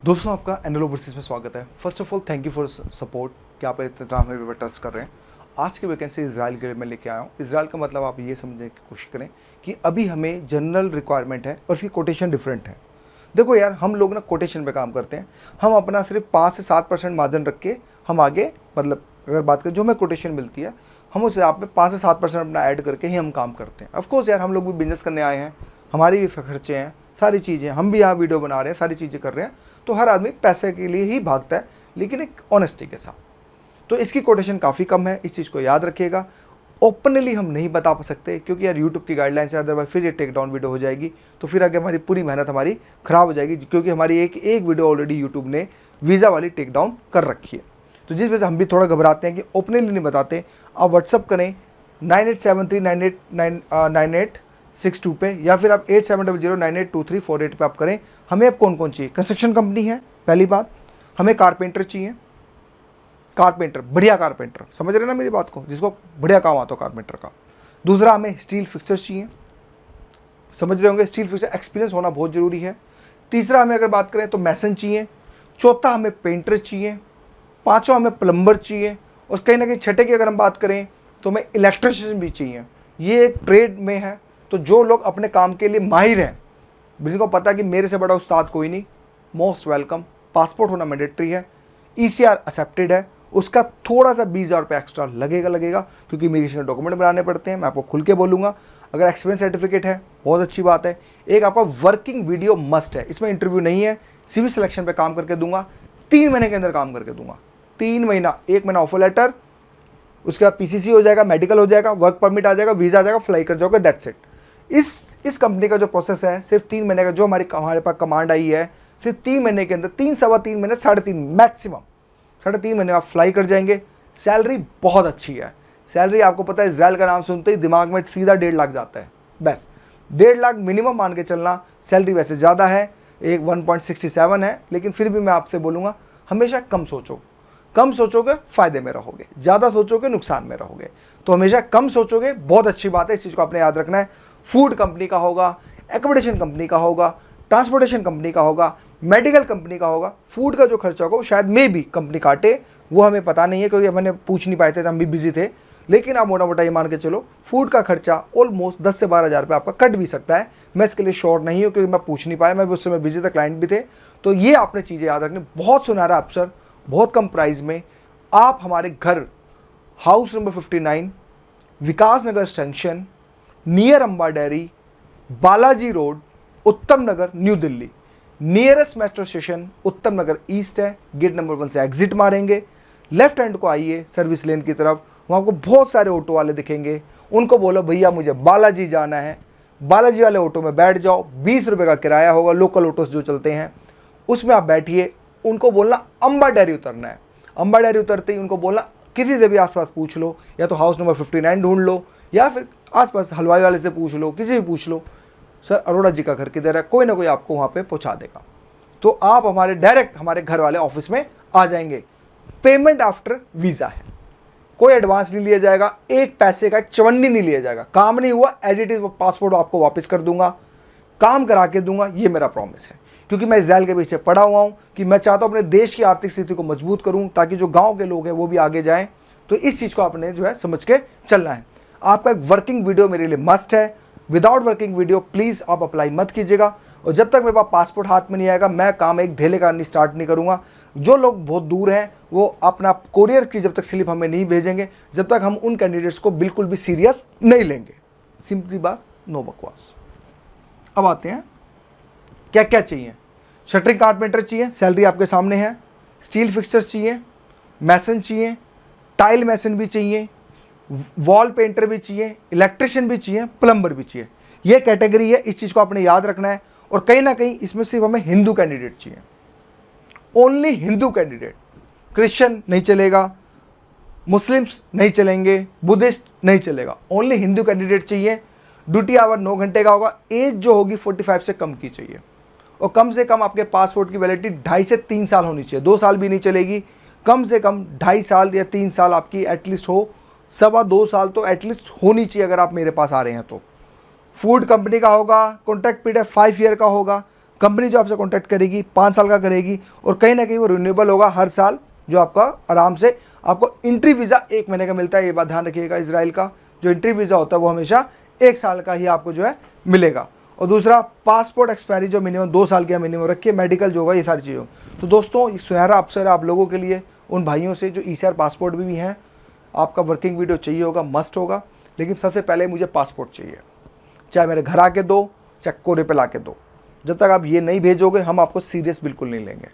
दोस्तों आपका NL overseas में स्वागत है। First of all thank you for support कि आप इतना हमें पे ट्रस्ट कर रहे हैं। आज की वैकेंसी इसराइल के लिए मैं लेके आया हूँ। इसराइल का मतलब आप ये समझने की कोशिश करें कि अभी हमें जनरल रिक्वायरमेंट है और इसकी कोटेशन डिफरेंट है। देखो यार, हम लोग ना कोटेशन पे काम करते हैं। हम अपना सिर्फ 5 से 7% मार्जिन रख के हम आगे मतलब अगर बात करें जो हमें कोटेशन मिलती है हम उस आप पे 5 से 7% अपना ऐड करके ही हम काम करते हैं। ऑफकोर्स यार हम लोग भी बिजनेस करने आए हैं, हमारी भी खर्चे हैं, सारी चीज़ें, हम भी यहाँ वीडियो बना रहे हैं, सारी चीज़ें कर रहे हैं। तो हर आदमी पैसे के लिए ही भागता है, लेकिन एक ऑनेस्टी के साथ। तो इसकी कोटेशन काफ़ी कम है, इस चीज़ को याद रखिएगा। ओपनली हम नहीं बता सकते क्योंकि यार यूट्यूब की गाइडलाइंस है, अदरवाइज फिर ये टेक डाउन वीडियो हो जाएगी तो फिर आगे हमारी पूरी मेहनत हमारी ख़राब हो जाएगी, क्योंकि हमारी एक वीडियो ऑलरेडी यूट्यूब ने वीज़ा वाली टेक डाउन कर रखी है। तो जिस वजह से हम भी थोड़ा घबराते हैं कि ओपनली नहीं बताते। आप व्हाट्सअप करें 9873989862 पे या फिर आप 8700982348 पे आप करें। हमें अब कौन कौन चाहिए? कंस्ट्रक्शन कंपनी है पहली बात, हमें कारपेंटर चाहिए, कारपेंटर, बढ़िया कारपेंटर, समझ रहे ना मेरी बात को, जिसको बढ़िया काम आता हो कारपेंटर का। दूसरा हमें स्टील फिक्सर्स चाहिए, समझ रहे होंगे, स्टील फिक्सर एक्सपीरियंस होना बहुत ज़रूरी है। तीसरा हमें अगर बात करें तो मैसन चाहिए। चौथा हमें पेंटर चाहिए। पाँचवा हमें प्लम्बर चाहिए। और कहीं ना कहीं छठे की अगर हम बात करें तो हमें इलेक्ट्रिशियन भी चाहिए। ये एक ट्रेड में है, तो जो लोग अपने काम के लिए माहिर हैं, जिनको पता है कि मेरे से बड़ा उस्ताद कोई नहीं, मोस्ट वेलकम। पासपोर्ट होना मैंडेटरी है, ECR एक्सेप्टेड है, उसका थोड़ा सा 20,000 रुपये एक्स्ट्रा लगेगा क्योंकि इमिग्रेशन के डॉक्यूमेंट बनाने पड़ते हैं। मैं आपको खुल के बोलूँगा। अगर एक्सपीरियंस सर्टिफिकेट है बहुत अच्छी बात है। एक आपका वर्किंग वीडियो मस्ट है, इसमें इंटरव्यू नहीं है, CV सिलेक्शन पे काम करके दूंगा, 3 महीने के अंदर काम करके दूंगा। 3 महीना, 1 महीना ऑफर लेटर, उसके बाद PCC हो जाएगा, मेडिकल हो जाएगा, वर्क परमिट आ जाएगा, वीज़ा आ जाएगा, फ्लाई कर जाओगे, दैट्स इट। इस कंपनी का जो प्रोसेस है सिर्फ 3 महीने का, जो हमारे पास कमांड आई है सिर्फ 3 महीने के अंदर, 3 सवा 3 महीने, 3.5 मैक्सिमम 3.5 महीने आप फ्लाई कर जाएंगे। सैलरी बहुत अच्छी है। सैलरी आपको पता है, इजराइल का नाम सुनते ही दिमाग में सीधा 1.5 लाख जाता है, बस 1.5 लाख मिनिमम मान के चलना। सैलरी वैसे ज़्यादा है, एक 1.67 है, लेकिन फिर भी मैं आपसे बोलूँगा हमेशा कम सोचो। कम सोचोगे फ़ायदे में रहोगे, ज़्यादा सोचोगे नुकसान में रहोगे। तो हमेशा कम सोचोगे, बहुत अच्छी बात है, इस चीज़ को आपने याद रखना है। फूड कंपनी का होगा, एकोमोडेशन कंपनी का होगा, ट्रांसपोर्टेशन कंपनी का होगा, मेडिकल कंपनी का होगा। फूड का जो खर्चा होगा वो शायद में भी कंपनी काटे, वो हमें पता नहीं है क्योंकि मैंने पूछ नहीं पाए थे, हम भी बिजी थे। लेकिन आप मोटा मोटा ये मान के चलो फूड का खर्चा ऑलमोस्ट 10 से 12,000 रुपये आपका कट भी सकता है। मैं इसके लिए श्योर नहीं हूँ क्योंकि मैं पूछ नहीं पाया, मैं भी उस समय बिजी था, क्लाइंट भी थे। तो ये आपने चीज़ें याद रखनी। बहुत सुनहरा अवसर, बहुत कम प्राइस में आप हमारे घर, house number 59, Vikas Nagar junction, near Amba dairy, Balaji road, Uttam Nagar, new Delhi. Nearest metro station Uttam Nagar east है। गेट नंबर 1 से एग्जिट मारेंगे, लेफ्ट हैंड को आइए सर्विस लेन की तरफ, वहाँ आपको बहुत सारे ऑटो वाले दिखेंगे। उनको बोलो भैया मुझे बालाजी जाना है, बालाजी वाले ऑटो में बैठ जाओ, 20 रुपये का किराया होगा, लोकल ऑटोस जो चलते हैं उसमें आप बैठिए। उनको बोलना अंबा डेयरी उतरना है। अंबा डेयरी उतरते ही उनको बोलना किसी से भी आसपास पूछ लो, या तो हाउस नंबर 59 ढूंढ लो या फिर आसपास हलवाई वाले से पूछ लो, किसी भी पूछ लो, सर अरोड़ा जी का घर किधर है, कोई ना कोई आपको वहाँ पे पहुँचा देगा। तो आप हमारे डायरेक्ट हमारे घर वाले ऑफिस में आ जाएंगे। पेमेंट आफ्टर वीज़ा है, कोई एडवांस नहीं लिया जाएगा, एक पैसे का एक चवन्नी नहीं लिया जाएगा। काम नहीं हुआ एज इट इज़, वो पासपोर्ट आपको वापस कर दूंगा, काम करा के दूंगा, ये मेरा प्रॉमिस है। क्योंकि मैं इजराइल के पीछे पड़ा हुआ हूँ कि मैं चाहता हूँ अपने देश की आर्थिक स्थिति को मजबूत करूँ ताकि जो गांव के लोग हैं वो भी आगे जाएं। तो इस चीज़ को आपने जो है समझ के चलना है। आपका एक वर्किंग वीडियो मेरे लिए मस्ट है। विदाउट वर्किंग वीडियो प्लीज़ आप अप्लाई मत कीजिएगा। और जब तक मेरे पास पासपोर्ट हाथ में नहीं आएगा मैं काम एक ढेले का स्टार्ट नहीं करूँगा। जो लोग बहुत दूर हैं वो अपना कोरियर की जब तक स्लिप हमें नहीं भेजेंगे, जब तक हम उन कैंडिडेट्स को बिल्कुल भी सीरियस नहीं लेंगे। सिंपली बात, नो बकवास। अब आते हैं क्या क्या चाहिए। शटरिंग कारपेंटर चाहिए, सैलरी आपके सामने है। स्टील फिक्सर्स चाहिए, मैसन चाहिए, टाइल मैसन भी चाहिए, वॉल पेंटर भी चाहिए, इलेक्ट्रिशियन भी चाहिए, प्लम्बर भी चाहिए। ये कैटेगरी है, इस चीज़ को आपने याद रखना है। और कहीं ना कहीं इसमें सिर्फ हमें हिंदू कैंडिडेट चाहिए, ओनली हिंदू कैंडिडेट। क्रिश्चियन नहीं चलेगा, मुस्लिम्स नहीं चलेंगे, बुद्धिस्ट नहीं चलेगा, ओनली हिंदू कैंडिडेट चाहिए। ड्यूटी आवर 9 घंटे का होगा। एज जो होगी 45 से कम की चाहिए। और कम से कम आपके पासपोर्ट की वैलिडिटी 2.5 से 3 साल होनी चाहिए, 2 साल भी नहीं चलेगी। कम से कम 2.5 साल या 3 साल आपकी एटलीस्ट हो, 2.25 साल तो एटलीस्ट होनी चाहिए अगर आप मेरे पास आ रहे हैं तो। फूड कंपनी का होगा, कॉन्ट्रैक्ट पीरियड 5 ईयर का होगा, कंपनी जो आपसे कॉन्टैक्ट करेगी 5 साल का करेगी और कहीं ना कहीं वो रिन्यूएबल होगा हर साल, जो आपका आराम से आपको एंट्री वीज़ा 1 महीने का मिलता है। ये बात ध्यान रखिएगा, इजराइल का जो एंट्री वीज़ा होता है वो हमेशा 1 साल का ही आपको जो है मिलेगा। और दूसरा, पासपोर्ट एक्सपायरी जो मिनिमम 2 साल की मिनिमम रखिए, मेडिकल जो होगा, ये सारी चीज़ों। तो दोस्तों, सुनहरा अवसर है आप लोगों के लिए, उन भाइयों से जो ECR पासपोर्ट भी हैं। आपका वर्किंग वीडियो चाहिए होगा, मस्ट होगा, लेकिन सबसे पहले मुझे पासपोर्ट चाहिए, चाहे मेरे घर आके दो, चाहे कोरे पे ला के दो। जब तक आप ये नहीं भेजोगे हम आपको सीरियस बिल्कुल नहीं लेंगे।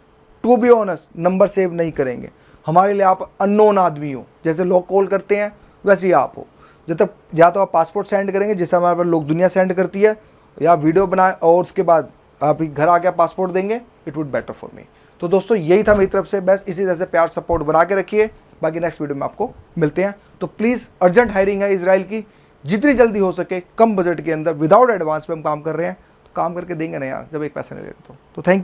To be honest, number save नहीं करेंगे। हमारे लिए आप अननोन आदमी हो, जैसे लोग कॉल करते हैं वैसे ही आप हो। जब तक या तो आप पासपोर्ट सेंड करेंगे, जिससे हमारे पास लोग दुनिया सेंड करती है, या वीडियो बनाए और उसके बाद आप घर आके पासपोर्ट देंगे, it would better for me. तो दोस्तों, यही था मेरी तरफ से, बस इसी तरह से प्यार सपोर्ट बना के रखिए। बाकी नेक्स्ट वीडियो में आपको मिलते हैं। तो प्लीज़, अर्जेंट हायरिंग है इजराइल की, जितनी जल्दी हो सके कम बजट के अंदर विदाउट एडवांस पे हम काम कर रहे हैं। तो काम करके देंगे ना यार, जब एक पैसा नहीं लेते तो थैंक यू।